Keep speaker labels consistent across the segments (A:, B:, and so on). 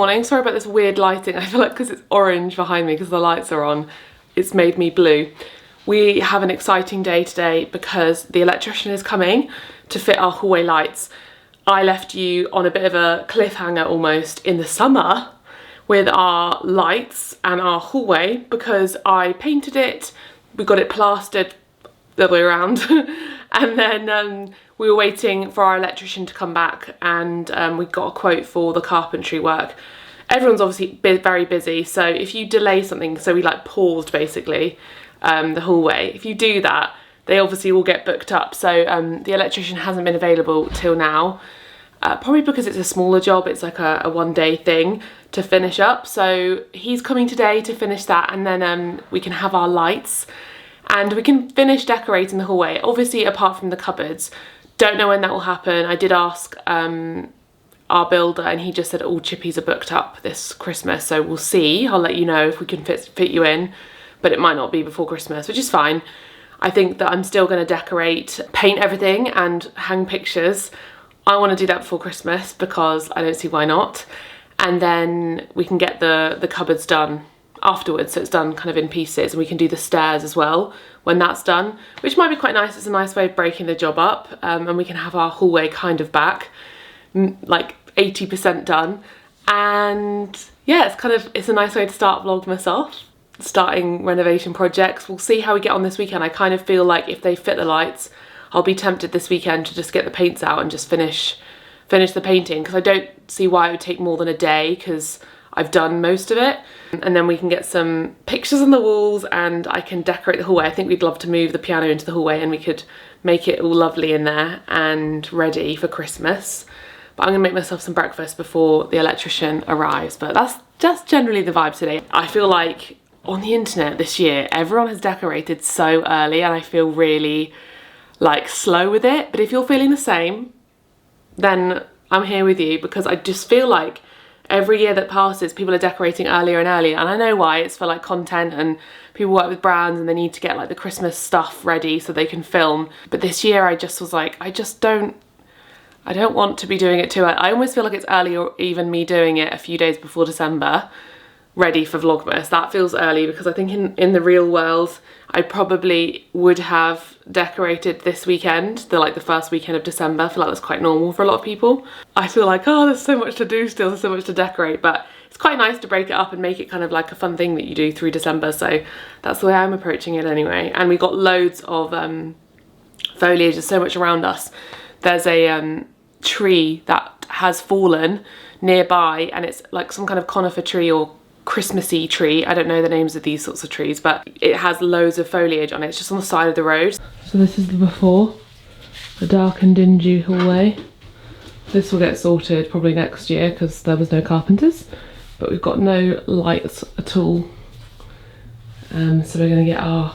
A: morning. Sorry about this weird lighting. I feel like because it's orange behind me because the lights are on, it's made me blue. We have an exciting day today because the electrician is coming to fit our hallway lights. I left you on a bit of a cliffhanger almost in the summer with our lights and our hallway because I painted it, we got it plastered the other way around, and then we were waiting for our electrician to come back, and we got a quote for the carpentry work. Everyone's obviously very busy, so if you delay something, so we like paused basically the hallway, if you do that, they obviously will get booked up. So the electrician hasn't been available till now, probably because it's a smaller job. It's like a one-day thing to finish up. So he's coming today to finish that, and then we can have our lights and we can finish decorating the hallway. Obviously, apart from the cupboards, don't know when that will happen. I did ask our builder and he just said all chippies are booked up this Christmas, so we'll see. I'll let you know if we can fit you in, but it might not be before Christmas, which is fine. I think that I'm still going to decorate, paint everything and hang pictures. I want to do that before Christmas because I don't see why not. And then we can get the cupboards done afterwards, so it's done kind of in pieces, and we can do the stairs as well when that's done, which might be quite nice. It's a nice way of breaking the job up, and we can have our hallway kind of back, like 80% done. And yeah, it's a nice way to start Vlogmas off, starting renovation projects. We'll see how we get on this weekend. I kind of feel like if they fit the lights, I'll be tempted this weekend to just get the paints out and just finish the painting, because I don't see why it would take more than a day because I've done most of it. And then we can get some pictures on the walls and I can decorate the hallway. I think we'd love to move the piano into the hallway and we could make it all lovely in there and ready for Christmas. But I'm gonna make myself some breakfast before the electrician arrives. But that's just generally the vibe today. I feel like on the internet this year, everyone has decorated so early and I feel really like slow with it. But if you're feeling the same, then I'm here with you, because I just feel like every year that passes, people are decorating earlier and earlier, and I know why. It's for like content, and people work with brands and they need to get like the Christmas stuff ready so they can film. But this year I just was like, I don't want to be doing it too early. I almost feel like it's early, or even me doing it a few days before December, ready for Vlogmas. That feels early, because I think in the real world, I probably would have decorated this weekend, the first weekend of December. I feel like that's quite normal for a lot of people. I feel like, oh, there's so much to do still, there's so much to decorate, but it's quite nice to break it up and make it kind of like a fun thing that you do through December. So that's the way I'm approaching it anyway. And we got loads of foliage, there's so much around us. There's a tree that has fallen nearby, and it's like some kind of conifer tree or Christmassy tree. I don't know the names of these sorts of trees, but it has loads of foliage on it. It's just on the side of the road. So this is the before, the dark and dingy hallway. This will get sorted probably next year because there was no carpenters, but we've got no lights at all. So we're going to get our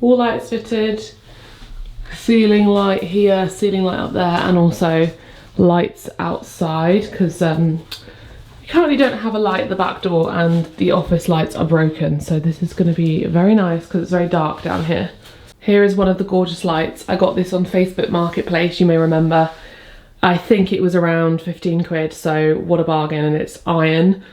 A: wall lights fitted, ceiling light here, ceiling light up there, and also lights outside, because we currently don't have a light at the back door and the office lights are broken. So this is going to be very nice because it's very dark down here. Here is one of the gorgeous lights. I got this on Facebook Marketplace, you may remember. I think it was around 15 quid, so what a bargain, and it's iron.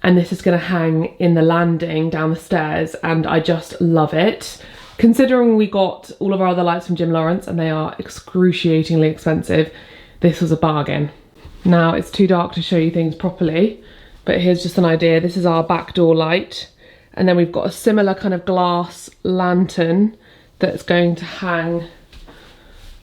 A: And this is going to hang in the landing down the stairs, and I just love it. Considering we got all of our other lights from Jim Lawrence and they are excruciatingly expensive, this was a bargain. Now it's too dark to show you things properly, but here's just an idea. This is our back door light, and then we've got a similar kind of glass lantern that's going to hang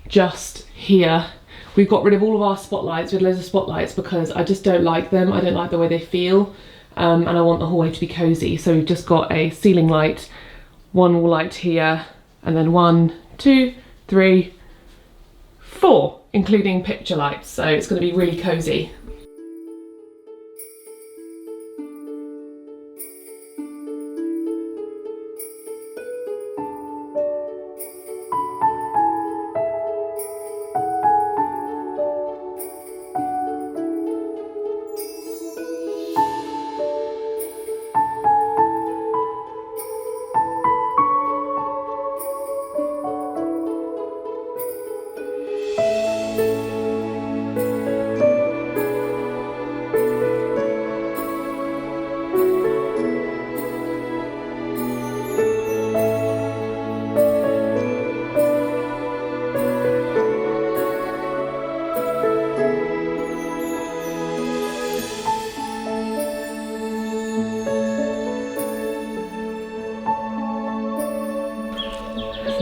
A: just here. We've got rid of all of our spotlights. We had loads of spotlights because I just don't like them. I don't like the way they feel, and I want the hallway to be cozy. So we've just got a ceiling light, one wall light here, and then 1, 2, 3, 4. Including picture lights, so it's going to be really cozy.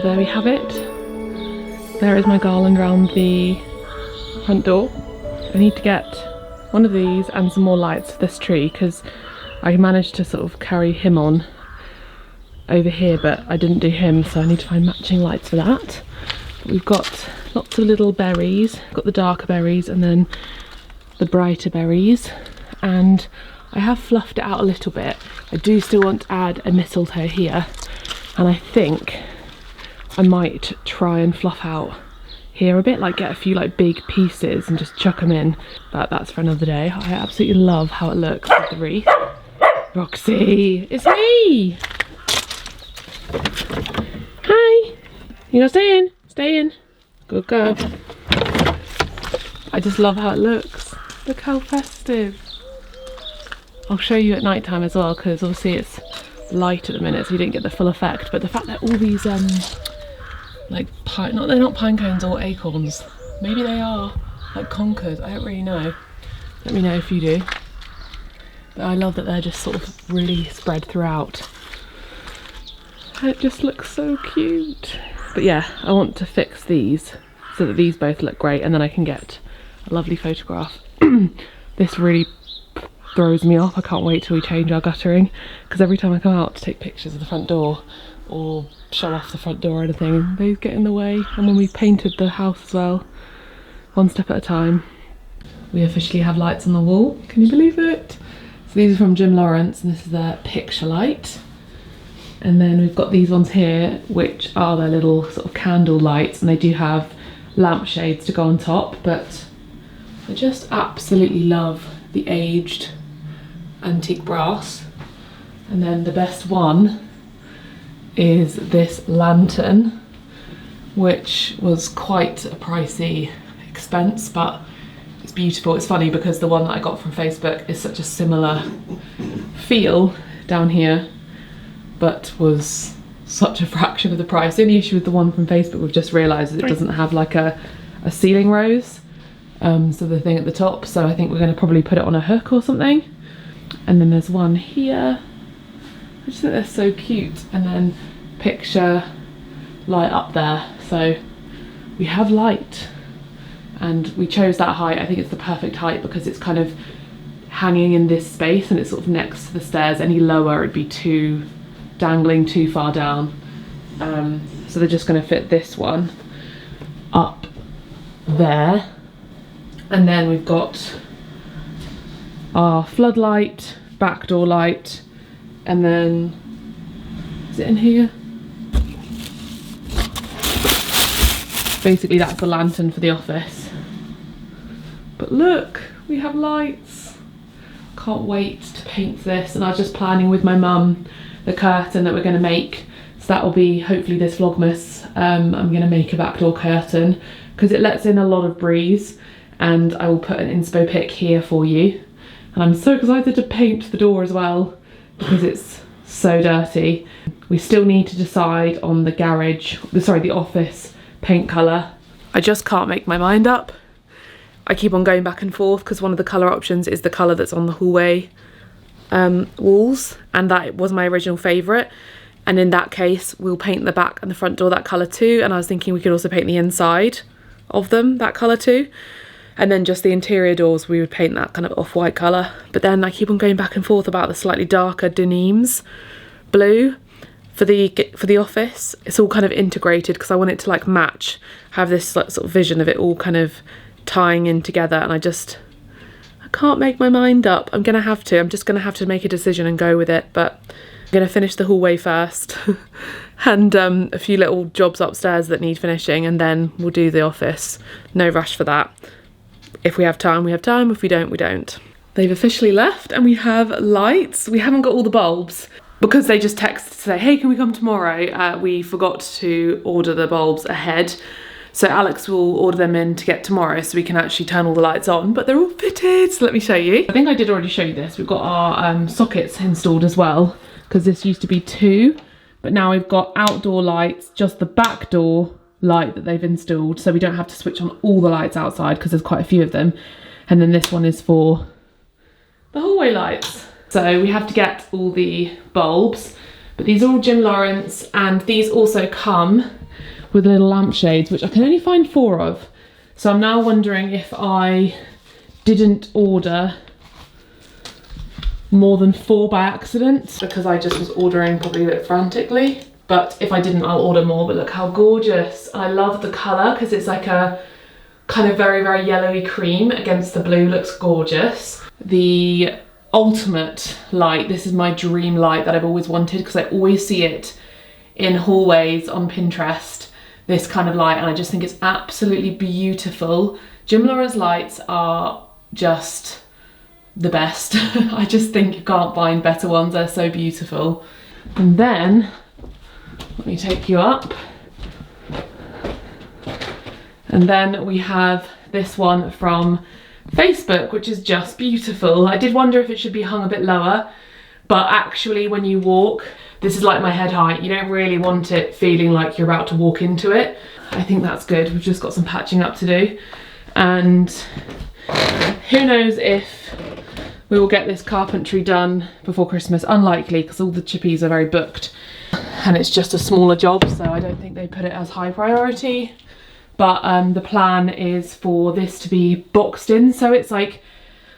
A: there we have it. There is my garland around the front door. I need to get one of these and some more lights for this tree because I managed to sort of carry him on over here, but I didn't do him, so I need to find matching lights for that. But we've got lots of little berries. Got the darker berries and then the brighter berries, and I have fluffed it out a little bit. I do still want to add a mistletoe here, and I think I might try and fluff out here a bit, like get a few like big pieces and just chuck them in, but that's for another day. I absolutely love how it looks with the wreath. Roxy, it's me! Hi! You gonna stay in? Stay in. Good girl. I just love how it looks. Look how festive. I'll show you at night time as well, because obviously it's light at the minute so you didn't get the full effect, but the fact that all these like pine, they're not pine cones or acorns, maybe they are like conkers, I don't really know. Let me know if you do. But I love that they're just sort of really spread throughout. It just looks so cute. But yeah, I want to fix these so that these both look great, and then I can get a lovely photograph. This really throws me off. I can't wait till we change our guttering, because every time I come out to take pictures of the front door or show off the front door or anything, they get in the way. And when we painted the house as well, one step at a time. We officially have lights on the wall. Can you believe it? So these are from Jim Lawrence, and this is their picture light. And then we've got these ones here, which are their little sort of candle lights, and they do have lampshades to go on top, but I just absolutely love the aged antique brass. And then the best one is this lantern, which was quite a pricey expense, but it's beautiful. It's funny because the one that I got from Facebook is such a similar feel down here, but was such a fraction of the price. The only issue with the one from Facebook, we've just realised, is it doesn't have like a ceiling rose, so the thing at the top, so I think we're going to probably put it on a hook or something. And then there's one here. I just think they're so cute. And then picture light up there, so we have light, and we chose that height. I think it's the perfect height because it's kind of hanging in this space and it's sort of next to the stairs. Any lower it'd be too dangling too far down, so they're just going to fit this one up there. And then we've got our floodlight, back door light, and then is it in here? Basically that's the lantern for the office. But look, we have lights. Can't wait to paint this, and I was just planning with my mum the curtain that we're going to make, so that will be hopefully this Vlogmas. I'm going to make a back door curtain because it lets in a lot of breeze, and I will put an inspo pic here for you. And I'm so excited to paint the door as well because it's so dirty. We still need to decide on the garage, sorry, the office paint colour. I just can't make my mind up. I keep on going back and forth because one of the colour options is the colour that's on the hallway walls, and that was my original favourite, and in that case we'll paint the back and the front door that colour too. And I was thinking we could also paint the inside of them that colour too, and then just the interior doors we would paint that kind of off-white colour. But then I keep on going back and forth about the slightly darker denims blue for the office. It's all kind of integrated because I want it to like match, have this like sort of vision of it all kind of tying in together, and I can't make my mind up. I'm just gonna have to make a decision and go with it. But I'm gonna finish the hallway first and a few little jobs upstairs that need finishing, and then we'll do the office. No rush for that. If we have time, we have time. If we don't, we don't. They've officially left and we have lights. We haven't got all the bulbs because they just texted to say, hey, can we come tomorrow? We forgot to order the bulbs ahead. So Alex will order them in to get tomorrow so we can actually turn all the lights on, but they're all fitted, so let me show you. I think I did already show you this. We've got our sockets installed as well, because this used to be 2, but now we've got outdoor lights, just the back door light that they've installed, so we don't have to switch on all the lights outside because there's quite a few of them. And then this one is for the hallway lights. So we have to get all the bulbs, but these are all Jim Lawrence, and these also come with little lampshades, which I can only find 4 of. So I'm now wondering if I didn't order more than 4 by accident, because I just was ordering probably a bit frantically. But if I didn't, I'll order more. But look how gorgeous. I love the colour because it's like a kind of very, very yellowy cream against the blue. Looks gorgeous. The ultimate light, this is my dream light that I've always wanted, because I always see it in hallways on Pinterest, this kind of light, and I just think it's absolutely beautiful. Jim Lawrence lights are just the best. I just think you can't find better ones. They're so beautiful. And then let me take you up. And then we have this one from Facebook, which is just beautiful. I did wonder if it should be hung a bit lower, but actually when you walk, this is like my head height. You don't really want it feeling like you're about to walk into it. I think that's good. We've just got some patching up to do. And who knows if we will get this carpentry done before Christmas. Unlikely, because all the chippies are very booked. And it's just a smaller job, so I don't think they put it as high priority. But the plan is for this to be boxed in, so it's like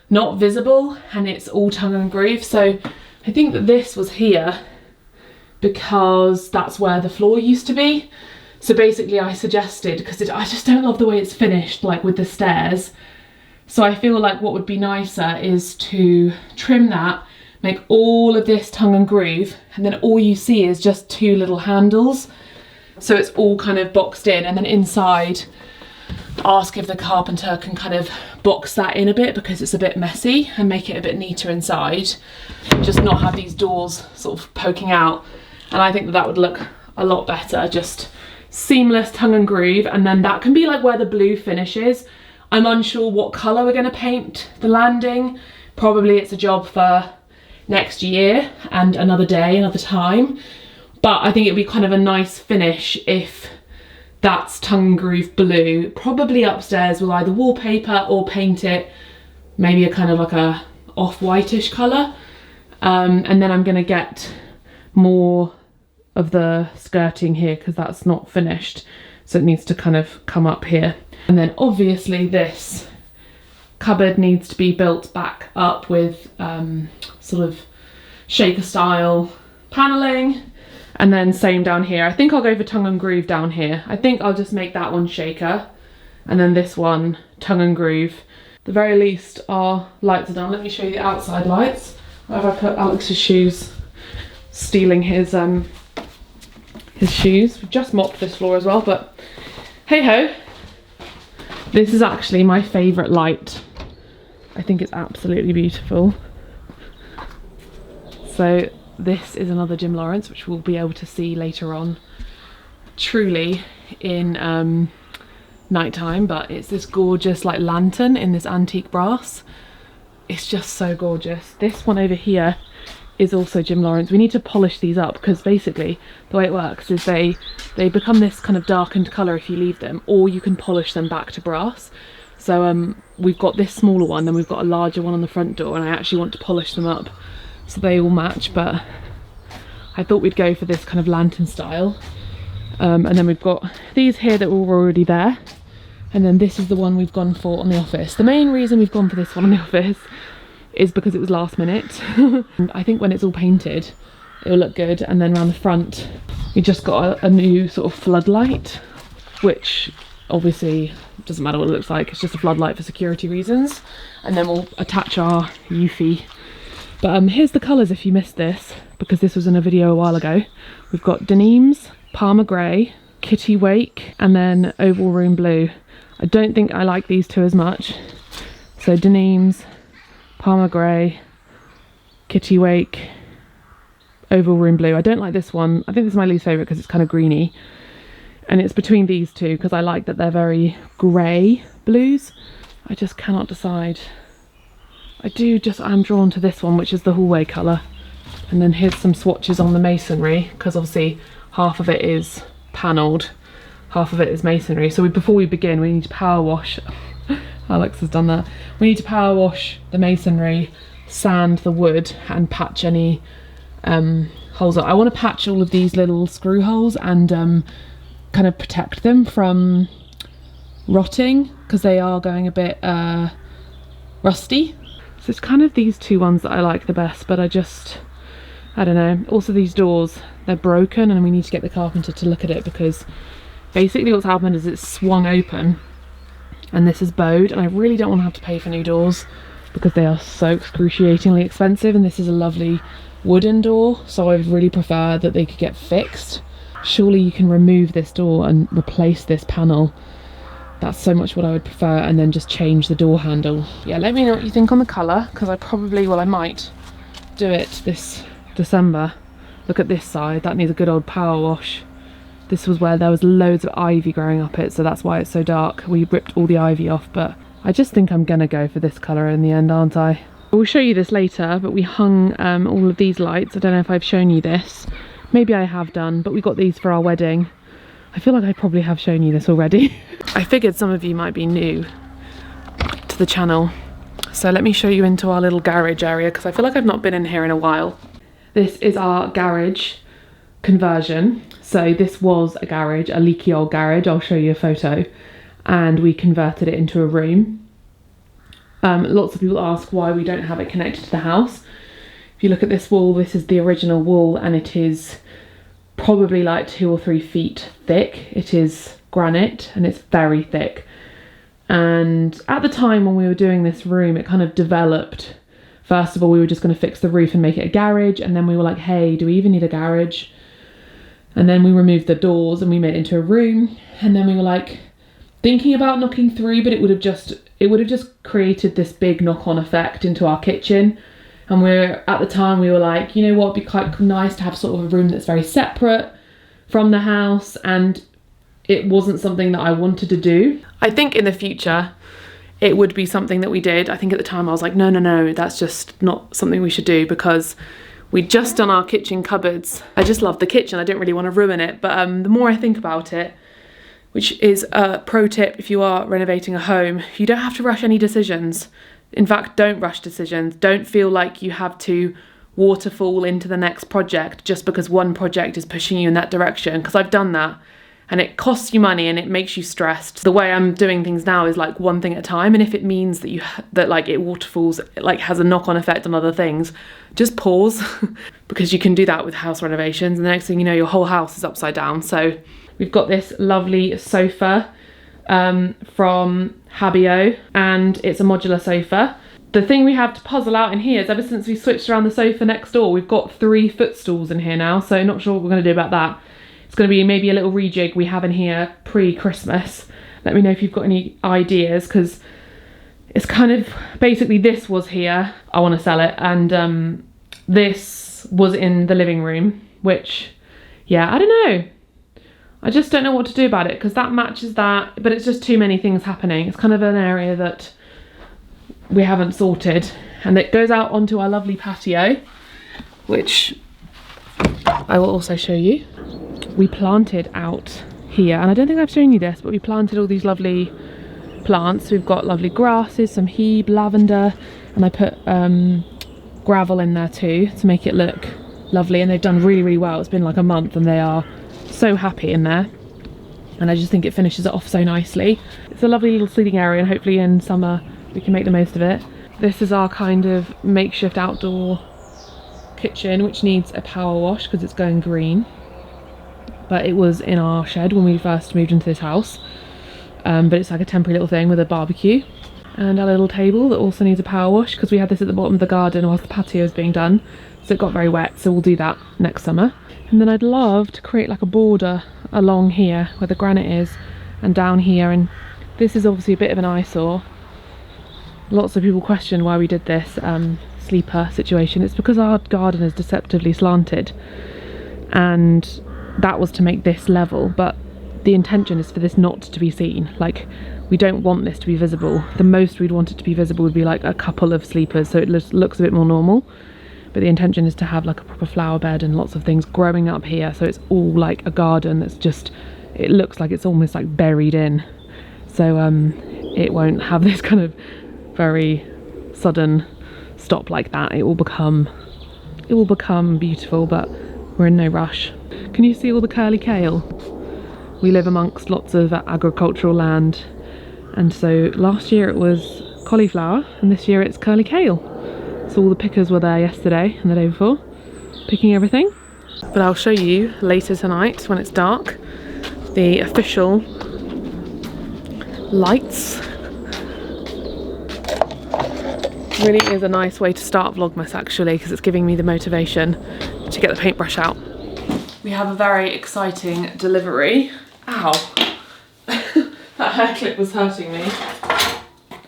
A: not visible and it's all tongue and groove. So I think that this was here because that's where the floor used to be. So basically I suggested, because I just don't love the way it's finished, like with the stairs. So I feel like what would be nicer is to trim that, make all of this tongue and groove, and then all you see is just 2 little handles. So it's all kind of boxed in, and then inside, ask if the carpenter can kind of box that in a bit because it's a bit messy, and make it a bit neater inside. Just not have these doors sort of poking out. And I think that that would look a lot better, just seamless tongue and groove. And then that can be like where the blue finishes. I'm unsure what colour we're going to paint the landing. Probably it's a job for next year and another day, another time. But I think it'd be kind of a nice finish if that's tongue and groove blue. Probably upstairs we'll either wallpaper or paint it maybe a kind of like a off-whitish colour. And then I'm going to get more of the skirting here because that's not finished. So it needs to kind of come up here. And then obviously this cupboard needs to be built back up with sort of shaker style paneling. And then same down here. I think I'll go for tongue and groove down here. I think I'll just make that one shaker. And then this one tongue and groove. At the very least our lights are done. Let me show you the outside lights. Where have I put Alex's shoes? Stealing his shoes. We've just mopped this floor as well, but hey ho. This is actually my favourite light. I think it's absolutely beautiful. So this is another Jim Lawrence, which we'll be able to see later on, truly in nighttime. But it's this gorgeous like lantern in this antique brass. It's just so gorgeous. This one over here is also Jim Lawrence. We need to polish these up because basically the way it works is they become this kind of darkened colour if you leave them, or you can polish them back to brass. So we've got this smaller one, then we've got a larger one on the front door, and I actually want to polish them up so they all match, but I thought we'd go for this kind of lantern style. And then we've got these here that were already there, and then this is the one we've gone for on the office. The main reason we've gone for this one on the office is because it was last minute. I think when it's all painted it'll look good. And then around the front we just got a new sort of floodlight, which obviously doesn't matter what it looks like, it's just a floodlight for security reasons. And then we'll attach our Eufy. But here's the colours if you missed this, because this was in a video a while ago. We've got Denims, Palmer Grey, Kitty Wake, and then Oval Room Blue. I don't think I like these two as much. So Denims, Palmer Grey, Kitty Wake, Oval Room Blue. I don't like this one. I think this is my least favourite because it's kind of greeny. And it's between these two because I like that they're very grey blues. I just cannot decide. I'm drawn to this one, which is the hallway colour. And then here's some swatches on the masonry, because obviously half of it is panelled, half of it is masonry. So before we begin, we need to power wash. Alex has done that. We need to power wash the masonry, sand the wood, and patch any holes up. I want to patch all of these little screw holes and kind of protect them from rotting because they are going a bit rusty. So it's kind of these two ones that I like the best, but I don't know. Also these doors, they're broken and we need to get the carpenter to look at it because basically what's happened is it's swung open and this is bowed, and I really don't want to have to pay for new doors because they are so excruciatingly expensive, and this is a lovely wooden door, so I would really prefer that they could get fixed. Surely you can remove this door and replace this panel. That's so much what I would prefer, and then just change the door handle. Yeah, let me know what you think on the colour, because I might do it this December. Look at this side, that needs a good old power wash. This was where there was loads of ivy growing up it, so that's why it's so dark. We ripped all the ivy off, but I just think I'm gonna go for this colour in the end, aren't I? I will show you this later, but we hung all of these lights. I don't know if I've shown you this. Maybe I have done, but we got these for our wedding. I feel like I probably have shown you this already. I figured some of you might be new to the channel. So let me show you into our little garage area, because I feel like I've not been in here in a while. This is our garage conversion. So this was a garage, a leaky old garage. I'll show you a photo. And we converted it into a room. Lots of people ask why we don't have it connected to the house. If you look at this wall, this is the original wall, and it is probably like 2 or 3 feet thick. It is granite and it's very thick. And at the time when we were doing this room, it kind of developed. First of all, we were just going to fix the roof and make it a garage, and then we were like, hey, do we even need a garage? And then we removed the doors and we made it into a room, and then we were like thinking about knocking through, but it would have just created this big knock-on effect into our kitchen. And at the time we were like, you know what, it'd be quite nice to have sort of a room that's very separate from the house, and it wasn't something that I wanted to do. I think in the future it would be something that we did. I think at the time I was like, no, that's just not something we should do, because we'd just done our kitchen cupboards. I just love the kitchen, I didn't really want to ruin it, but the more I think about it, which is a pro tip if you are renovating a home, you don't have to rush any decisions. In fact, don't rush decisions. Don't feel like you have to waterfall into the next project just because one project is pushing you in that direction, because I've done that and it costs you money and it makes you stressed. The way I'm doing things now is like one thing at a time, and if it means that like it waterfalls, it like has a knock-on effect on other things, just pause because you can do that with house renovations, and the next thing you know, your whole house is upside down. So we've got this lovely sofa from Habio, and it's a modular sofa. The thing we have to puzzle out in here is ever since we switched around the sofa next door, we've got 3 footstools in here now, so not sure what we're going to do about that. It's going to be maybe a little rejig we have in here pre-Christmas. Let me know if you've got any ideas, because it's kind of, basically this was here, I want to sell it, and this was in the living room, which, yeah, I don't know. I just don't know what to do about it, because that matches that, but it's just too many things happening. It's kind of an area that we haven't sorted, and it goes out onto our lovely patio, which I will also show you. We planted out here, and I don't think I've shown you this, but we planted all these lovely plants. We've got lovely grasses, some hebe, lavender, and I put gravel in there too to make it look lovely, and they've done really, really well. It's been like a month and they are so happy in there, and I just think it finishes it off so nicely. It's a lovely little seating area, and hopefully in summer we can make the most of it. This is our kind of makeshift outdoor kitchen, which needs a power wash because it's going green, but it was in our shed when we first moved into this house, but it's like a temporary little thing with a barbecue. And our little table that also needs a power wash because we had this at the bottom of the garden whilst the patio is being done, so it got very wet, so we'll do that next summer. And then I'd love to create like a border along here where the granite is, and down here, and this is obviously a bit of an eyesore. Lots of people question why we did this sleeper situation. It's because our garden is deceptively slanted, and that was to make this level, but the intention is for this not to be seen. Like, we don't want this to be visible. The most we'd want it to be visible would be like a couple of sleepers, so it looks a bit more normal. But the intention is to have like a proper flower bed and lots of things growing up here, so it's all like a garden that's just, it looks like it's almost like buried in. So it won't have this kind of very sudden stop like that. It will become beautiful, but we're in no rush. Can you see all the curly kale? We live amongst lots of agricultural land, and so last year it was cauliflower and this year it's curly kale. So all the pickers were there yesterday and the day before, picking everything. But I'll show you later tonight when it's dark the official lights. Really is a nice way to start Vlogmas actually, because it's giving me the motivation to get the paintbrush out. We have a very exciting delivery. Ow! That hair clip was hurting me.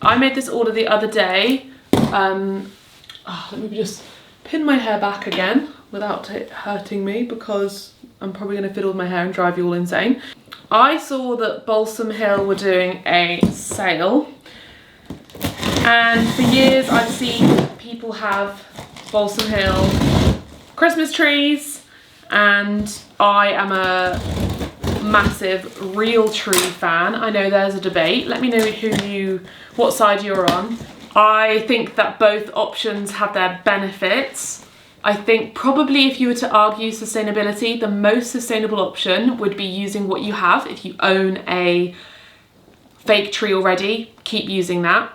A: I made this order the other day. Let me just pin my hair back again without it hurting me, because I'm probably going to fiddle with my hair and drive you all insane. I saw that Balsam Hill were doing a sale, and for years I've seen people have Balsam Hill Christmas trees, and I am a massive real tree fan. I know there's a debate. Let me know what side you're on. I think that both options have their benefits. I think probably if you were to argue sustainability, the most sustainable option would be using what you have. If you own a fake tree already, keep using that.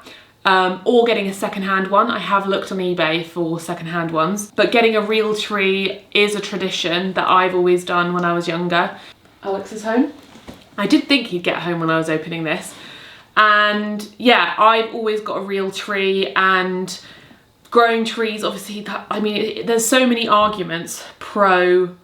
A: Or getting a second-hand one. I have looked on eBay for second-hand ones, but getting a real tree is a tradition that I've always done when I was younger. Alex is home. I did think he'd get home when I was opening this. And yeah, I've always got a real tree, and growing trees, obviously, there's so many arguments, pro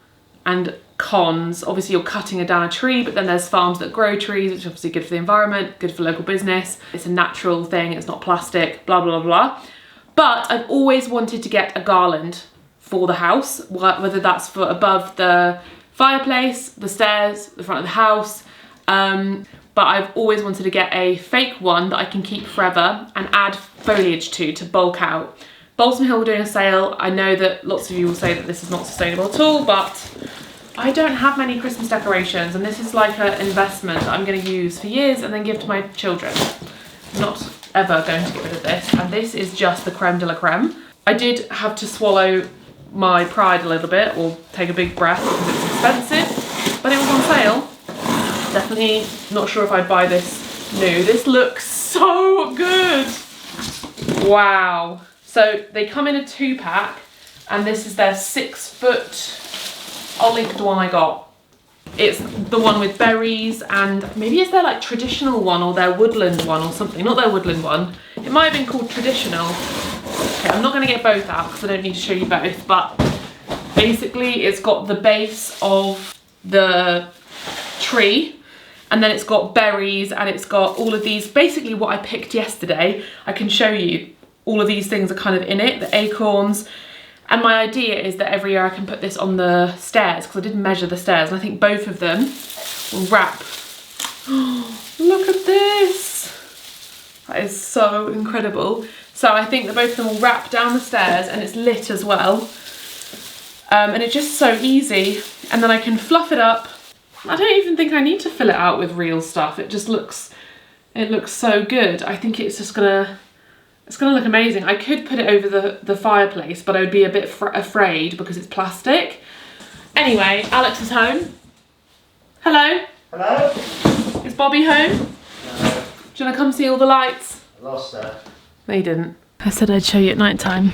A: and cons. Obviously you're cutting down a tree, but then there's farms that grow trees, which is obviously good for the environment, good for local business. It's a natural thing, it's not plastic, blah, blah, blah. But I've always wanted to get a garland for the house, whether that's for above the fireplace, the stairs, the front of the house. But I've always wanted to get a fake one that I can keep forever and add foliage to bulk out. Balsam Hill were doing a sale. I know that lots of you will say that this is not sustainable at all, but I don't have many Christmas decorations, and this is like an investment that I'm going to use for years and then give to my children. I'm not ever going to get rid of this, and this is just the creme de la creme. I did have to swallow my pride a little bit, or take a big breath, because it's expensive, but it was on sale. Definitely not sure if I'd buy this new. This looks so good. Wow. So they come in a 2-pack, and this is their 6-foot. I'll link the one I got. It's the one with berries, and maybe it's their like traditional one or their woodland one or something. Not their woodland one. It might have been called traditional. Okay, I'm not going to get both out because I don't need to show you both, but basically it's got the base of the tree, and then it's got berries, and it's got all of these, basically what I picked yesterday. I can show you all of these things are kind of in it, the acorns. And my idea is that every year I can put this on the stairs, because I did measure the stairs, and I think both of them will wrap. Look at this. That is so incredible. So I think that both of them will wrap down the stairs, and it's lit as well. And it's just so easy. And then I can fluff it up. I don't even think I need to fill it out with real stuff. It just looks, so good. I think it's just it's gonna look amazing. I could put it over the fireplace, but I would be a bit afraid because it's plastic. Anyway, Alex is home. Hello.
B: Hello.
A: Is Bobby home?
B: No.
A: Do you wanna come see all the lights?
B: I lost her.
A: No, you didn't. I said I'd show you at night time.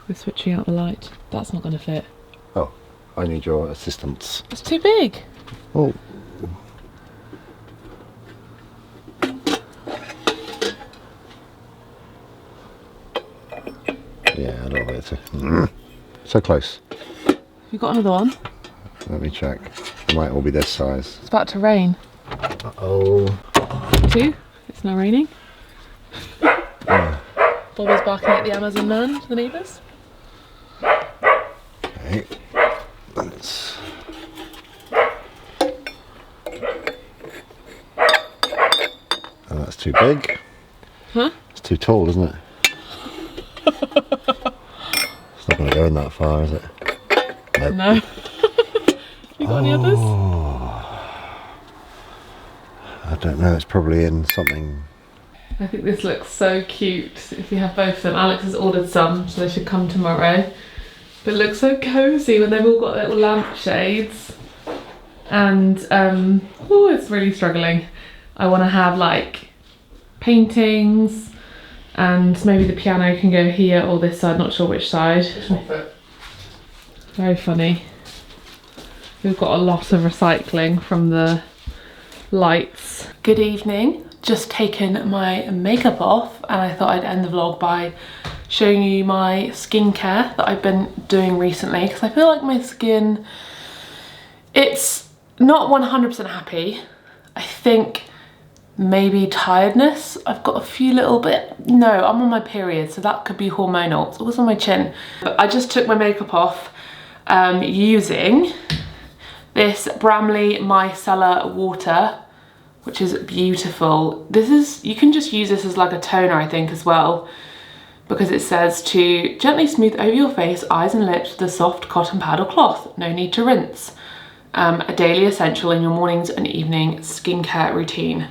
A: We're switching out the light. That's not gonna fit.
B: Oh, I need your assistance.
A: It's too big.
B: Oh. Yeah, a little bit too. So close.
A: You got another one?
B: Let me check. It might all be this size.
A: It's about to rain.
B: Uh-oh.
A: 2. It's now raining.
B: Yeah.
A: Bobby's barking at the Amazon man to the neighbours.
B: Okay. Let's... Oh, that's too big.
A: Huh?
B: It's too tall, isn't it? It's not going to go in that far, is it? Nope.
A: No. You got any others?
B: I don't know, it's probably in something.
A: I think this looks so cute if you have both of them. Alex has ordered some, so they should come tomorrow. But it looks so cosy when they've all got little lampshades. and oh, it's really struggling. I want to have like paintings, and maybe the piano can go here or this side, not sure which side. Very funny. We've got a lot of recycling from the lights. Good evening. Just taken my makeup off, and I thought I'd end the vlog by showing you my skincare that I've been doing recently, because I feel like my skin, it's not 100% happy. I think maybe tiredness. I've got a few little bit, no, I'm on my period, so that could be hormonal. It's always on my chin. But I just took my makeup off using this Bramley Micellar water, which is beautiful. This is, you can just use this as like a toner, I think, as well, because it says to gently smooth over your face, eyes and lips with a soft cotton pad or cloth. No need to rinse. A daily essential in your mornings and evening skincare routine.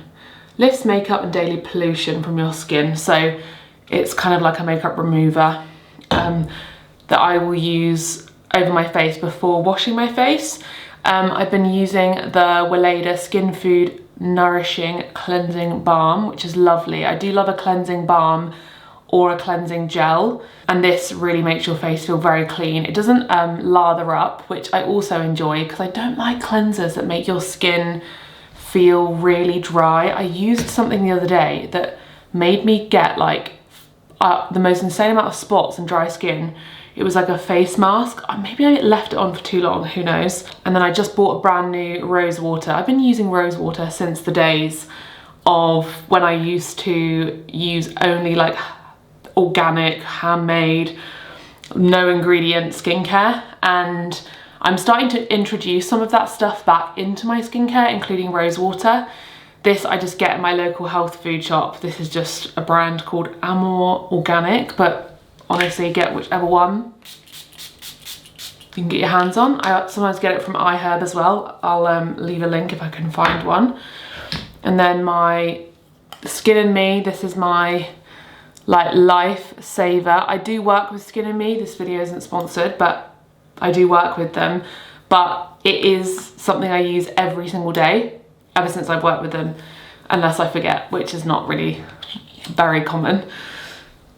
A: Lifts makeup and daily pollution from your skin. So it's kind of like a makeup remover that I will use over my face before washing my face. I've been using the Weleda Skin Food Nourishing Cleansing Balm, which is lovely. I do love a cleansing balm or a cleansing gel, and this really makes your face feel very clean. It doesn't lather up, which I also enjoy, because I don't like cleansers that make your skin feel really dry. I used something the other day that made me get like the most insane amount of spots and dry skin. It was like a face mask. Maybe I left it on for too long, who knows. And then I just bought a brand new rose water. I've been using rose water since the days of when I used to use only like organic, handmade, no ingredient skincare. And I'm starting to introduce some of that stuff back into my skincare, including rose water. This I just get in my local health food shop. This is just a brand called Amor Organic, but honestly, get whichever one you can get your hands on. I sometimes get it from iHerb as well. I'll leave a link if I can find one. And then my Skin and Me, this is my like life saver. I do work with Skin and Me. This video isn't sponsored, but I do work with them. But it is something I use every single day ever since I've worked with them, unless I forget, which is not really very common.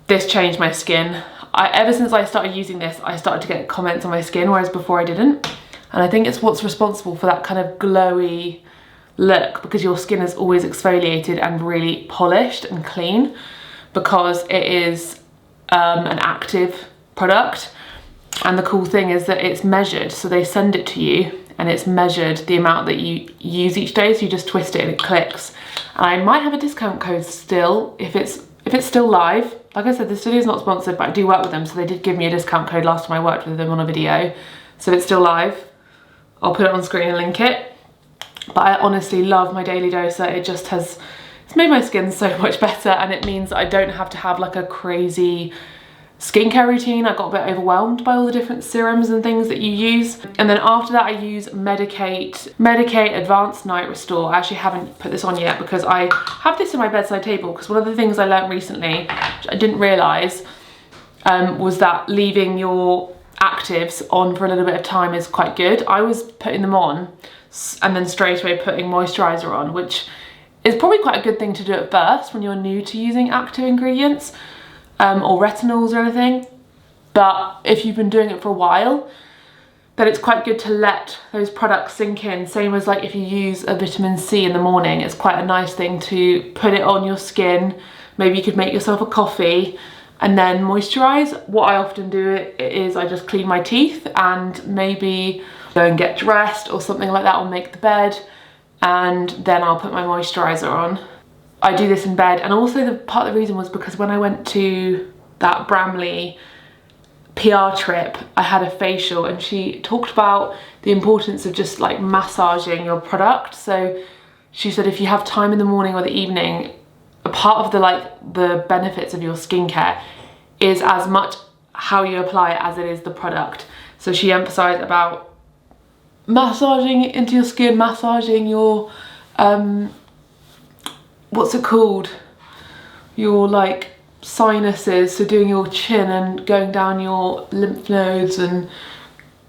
A: This changed my skin. Ever since I started using this, I started to get comments on my skin, whereas before I didn't. And I think it's what's responsible for that kind of glowy look, because your skin is always exfoliated and really polished and clean, because it is an active product. And the cool thing is that it's measured, so they send it to you and it's measured the amount that you use each day, so you just twist it and it clicks. And I might have a discount code still, if it's still live. Like I said, this video is not sponsored, but I do work with them, so they did give me a discount code last time I worked with them on a video. So it's still live. I'll put it on screen and link it. But I honestly love my daily doser. It just has, it's made my skin so much better, and it means that I don't have to have like a crazy skincare routine. I got a bit overwhelmed by all the different serums and things that you use. And then after that I use Medicate Advanced Night Restore. I actually haven't put this on yet because I have this in my bedside table, because one of the things I learned recently, which I didn't realise, was that leaving your actives on for a little bit of time is quite good. I was putting them on and then straight away putting moisturiser on, which is probably quite a good thing to do at first when you're new to using active ingredients. Or retinols or anything, but if you've been doing it for a while, then it's quite good to let those products sink in. Same as like if you use a vitamin C in the morning, it's quite a nice thing to put it on your skin. Maybe you could make yourself a coffee and then moisturise. What I often do is I just clean my teeth and maybe go and get dressed or something like that, or make the bed, and then I'll put my moisturiser on. I do this in bed. And also the part of the reason was because when I went to that Bramley PR trip, I had a facial, and she talked about the importance of just like massaging your product. So she said if you have time in the morning or the evening, a part of the benefits of your skincare is as much how you apply it as it is the product. So she emphasised about massaging it into your skin, massaging your what's it called, your like sinuses, so doing your chin and going down your lymph nodes and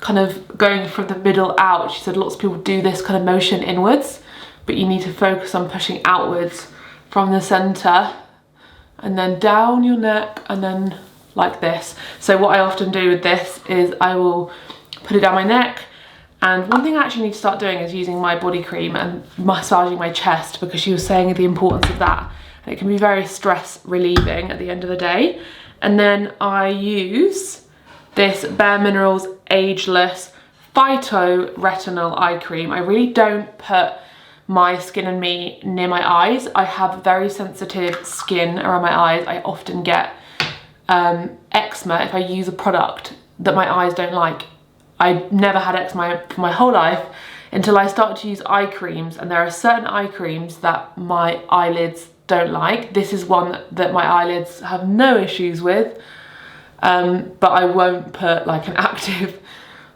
A: kind of going from the middle out. She said lots of people do this kind of motion inwards, but you need to focus on pushing outwards from the center and then down your neck and then like this. So what I often do with this is I will put it down my neck, and one thing I actually need to start doing is using my body cream and massaging my chest, because she was saying the importance of that. And it can be very stress relieving at the end of the day. And then I use this Bare Minerals Ageless Phyto Retinol Eye Cream. I really don't put my Skin and Me near my eyes. I have very sensitive skin around my eyes. I often get eczema if I use a product that my eyes don't like. I never had eczema for my whole life until I started to use eye creams, and there are certain eye creams that my eyelids don't like. This is one that my eyelids have no issues with, but I won't put like an active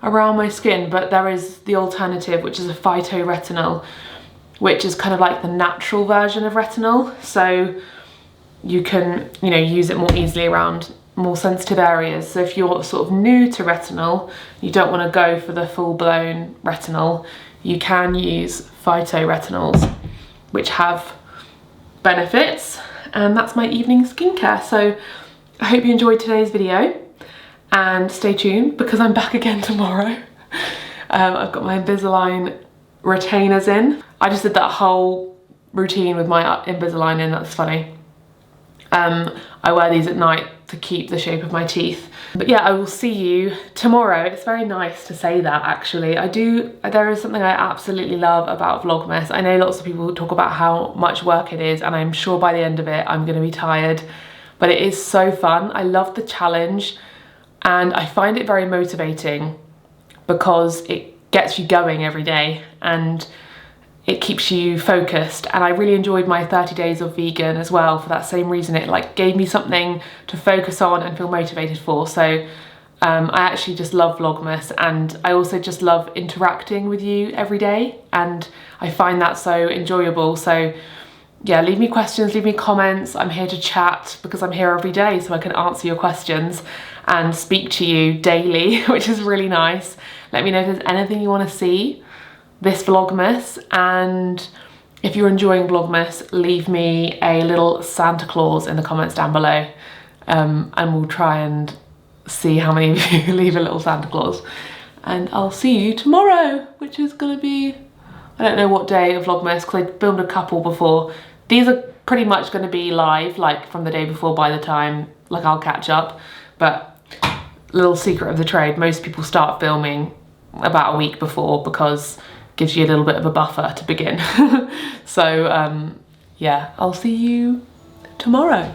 A: around my skin. But there is the alternative, which is a phytoretinol, which is kind of like the natural version of retinol, so you can, you know, use it more easily around more sensitive areas. So if you're sort of new to retinol, you don't want to go for the full-blown retinol, you can use phytoretiноls, which have benefits. And that's my evening skincare. So I hope you enjoyed today's video, and stay tuned because I'm back again tomorrow. I've got my Invisalign retainers in. I just did that whole routine with my Invisalign in, that's funny. I wear these at night to keep the shape of my teeth. But yeah, I will see you tomorrow. It's very nice to say that, actually. There is something I absolutely love about Vlogmas. I know lots of people talk about how much work it is, and I'm sure by the end of it I'm gonna be tired, but it is so fun. I love the challenge, and I find it very motivating because it gets you going every day and it keeps you focused. And I really enjoyed my 30 days of vegan as well for that same reason. It like gave me something to focus on and feel motivated for. So I actually just love Vlogmas, and I also just love interacting with you every day, and I find that so enjoyable. So yeah, leave me questions, leave me comments. I'm here to chat because I'm here every day, so I can answer your questions and speak to you daily, which is really nice. Let me know if there's anything you want to see this Vlogmas, and if you're enjoying Vlogmas, leave me a little Santa Claus in the comments down below, and we'll try and see how many of you leave a little Santa Claus. And I'll see you tomorrow, which is gonna be, I don't know what day of Vlogmas, because I filmed a couple before. These are pretty much gonna be live, like from the day before by the time, like I'll catch up. But little secret of the trade, most people start filming about a week before because it gives you a little bit of a buffer to begin. So yeah, I'll see you tomorrow.